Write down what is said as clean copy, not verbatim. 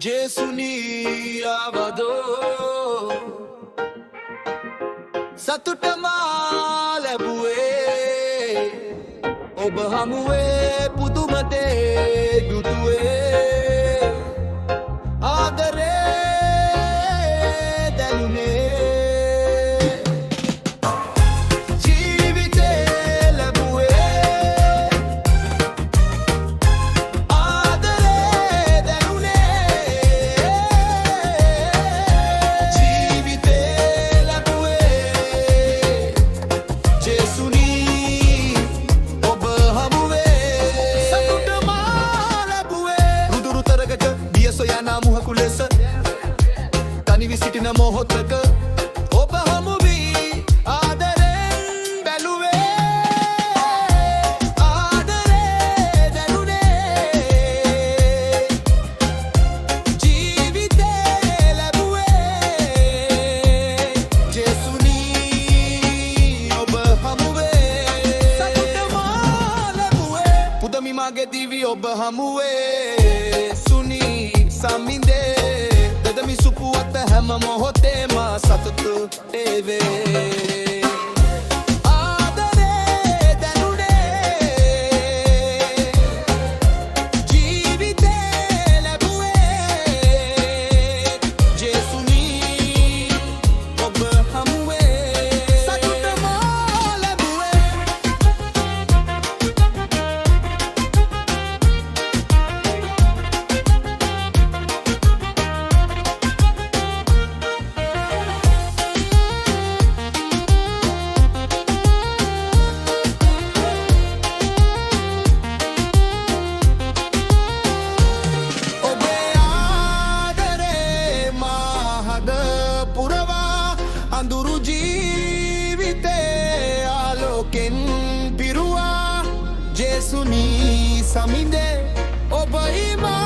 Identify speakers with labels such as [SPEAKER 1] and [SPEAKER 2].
[SPEAKER 1] जेसुनी आवदो සතුට මා ලැබුවේ ඔබ හමුවේ පුදුම දේ දුටුවේ ආදරේ දැනුනේ ජීවිතේ ලැබුවේ ආදරේ දැනුනේ ජීවිතේ ලැබුවේ ජේසුනී ඔබ හමුවේ සතුට මා ලැබුවේ රුදුරු තරගට දිය සොයනා මුහකු ලෙස තනිවි සිටින මොහොතක ඔබ හමු වී ආදරෙන් බැලුවේ ආදරේ දැනුනේ ජීවිතේ ලැබුවේ ජේසුනී ඔබ හමුවේ සතුට මා ලැබුවේ පුදමි මගේ දිවි ඔබ හමුවේ සුනී සමින්දේ දෙදමි සුපුවත හැම මොහොතේම සතුටු ඒවේ ආදරේ දැනුනේ ජීවිතේ ලැබුවේ ජේසුනී ඔබ හමුවේ සතුට මා ලැබුවේ ඔබේ ආදරේ මා හද පුරවා අඳුරු ජීවිතේ ආලෝකෙන් පිරුවා ජේසුනී සමිඳේ ඔබ හිමා